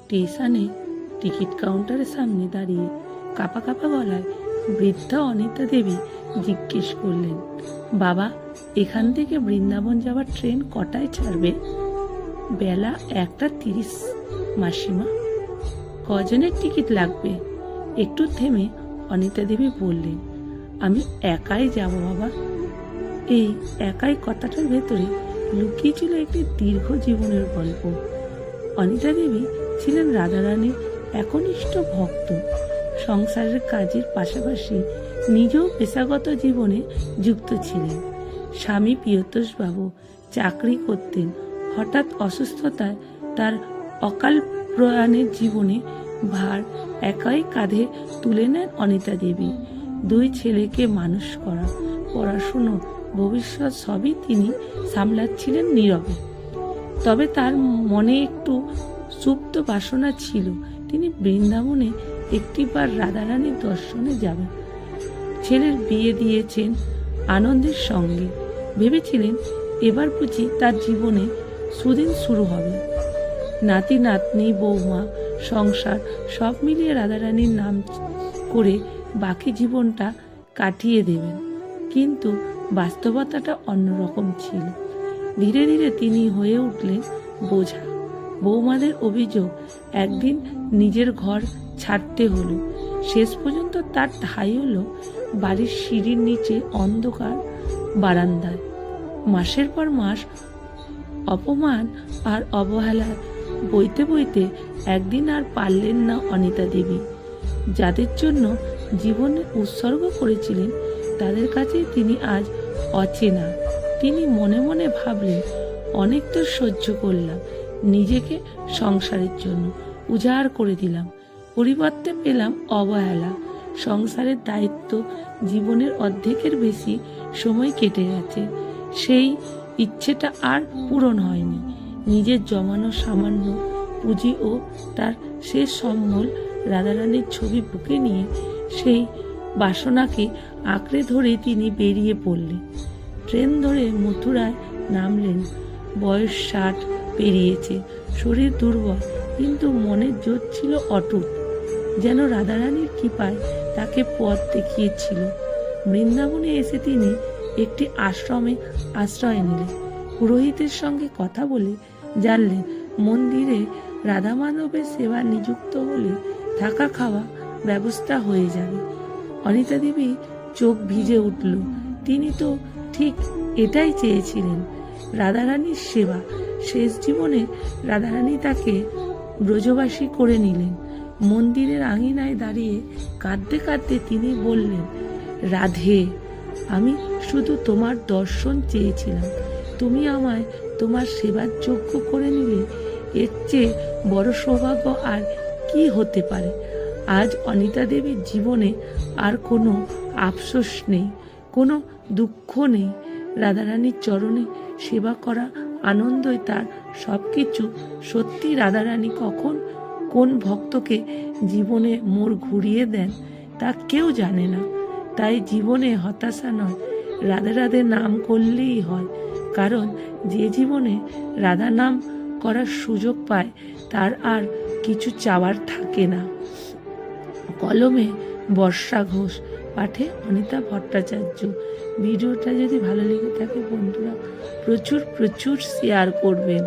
স্টেশনে টিকিট কাউন্টারের সামনে দাঁড়িয়ে কাঁপা কাঁপা গলায় বৃদ্ধা অনিতা দেবী জিজ্ঞেস করলেন, বাবা, এখান থেকে বৃন্দাবন যাওয়ার ট্রেন কটায় ছাড়বে? বেলা 1:30, মাসিমা। কজনের টিকিট লাগবে? একটু থেমে অনিতা দেবী বললেন, আমি একাই যাব বাবা। এই একাই কথাটার ভেতরে লুকিয়ে ছিল একটি দীর্ঘ জীবনের গল্প। অনিতা দেবী ছিলেন রাধারানীর একনিষ্ঠ ভক্ত। সংসারের কাজের পাশাপাশি নিজেও পেশাগত জীবনে যুক্ত ছিলেন। স্বামী প্রিয়তোষবাবু চাকরি করতেন। হঠাৎ অসুস্থতায় তার অকাল প্রয়াণের জীবনে ভার একাই কাঁধে তুলে নেন অনিতা দেবী। 2 ছেলেকে মানুষ করা, পড়াশুনো, ভবিষ্যৎ সবই তিনি সামলাচ্ছিলেন নীরবে। তবে তার মনে একটু সুপ্ত বাসনা ছিল, তিনি বৃন্দাবনে একটিবার রাধারানীর দর্শনে যাবেন। ছেলের বিয়ে দিয়েছেন আনন্দের সঙ্গে। ভেবেছিলেন এবার বুঝি তার জীবনে সুদিন শুরু হবে। নাতি নাতনি, বৌমা, সংসার সব মিলিয়ে রাধারানীর নাম করে বাকি জীবনটা কাটিয়ে দেবেন। কিন্তু বাস্তবতাটা অন্যরকম ছিল। ধীরে ধীরে তিনি হয়ে উঠলেন বোঝা। বৌমাদের অভিযোগ, একদিন নিজের ঘর ছাড়তে হলো। শেষ পর্যন্ত তার ঠাঁই হলো বাড়ির সিঁড়ির নিচে অন্ধকার বারান্দায়। মাসের পর মাস অপমান আর অবহেলায় বইতে বইতে একদিন আর পারলেন না অনিতা দেবী। যাদের জন্য জীবনে উৎসর্গ করেছিলেন তাদের কাছে তিনি আজ অচেনা। তিনি মনে মনে ভাবলেন, অনেক তো সহ্য করলাম, নিজেকে সংসারের জন্য উজাড় করে দিলাম, পরিবর্তে পেলাম অবহেলা। সংসারের দায়িত্ব, জীবনের অর্ধেকের বেশি সময় কেটে গেছে, সেই ইচ্ছেটা আর পূরণ হয়নি। নিজের জমানো সামান্য পুঁজি ও তার শেষ সম্বল রাধারানীর ছবি বুকে নিয়ে সেই বাসনাকে আঁকড়ে ধরে তিনি বেরিয়ে পড়লেন। ট্রেন ধরে মথুরায় নামলেন। বয়স 60 পেরিয়েছে, শরীর দুর্বল, কিন্তু মনের জোর ছিল অটুট। যেন রাধারানীর কৃপায় তাকে পথ দেখিয়েছিল। বৃন্দাবনে এসে তিনি একটি আশ্রমে আশ্রয় নিলেন। পুরোহিতের সঙ্গে কথা বলে জানলেন মন্দিরে রাধা মাধবের সেবা নিযুক্ত হলে থাকা খাওয়া ব্যবস্থা হয়ে যাবে। অনিতা দেবী চোখ ভিজে উঠল। তিনি তো ঠিক এটাই চেয়েছিলেন, রাধারানীর সেবা। শেষ জীবনে রাধারানী তাকে ব্রজবাসী করে নিলেন। মন্দিরের আঙিনায় দাঁড়িয়ে কাঁদতে কাঁদতে তিনি বললেন, রাধে, আমি শুধু তোমার দর্শন চেয়েছিলাম, তুমি আমায় তোমার সেবার যোগ্য করে নিলে। এর চেয়ে বড় সৌভাগ্য আর কি হতে পারে? আজ অনিতা দেবীর জীবনে আর কোনো আফসোস নেই, কোনো দুঃখ নেই। রাধারানীর চরণে সেবা করা আনন্দই তার সব কিছু। সত্যি রাধারানী কখন কোন ভক্তকে জীবনে মোড় ঘুরিয়ে দেন তা কেউ জানে না। তাই জীবনে হতাশা নয়, রাধে রাধে নাম করলেই হয়। কারণ যে জীবনে রাধা নাম করার সুযোগ পায় তার আর কিছু চাওয়ার থাকে না। কলমে বর্ষা ঘোষ, পাঠে অনিতা ভট্টাচার্য। ভিডিওটা যদি ভালো লেগে থাকে বন্ধুরা প্রচুর শেয়ার করবেন।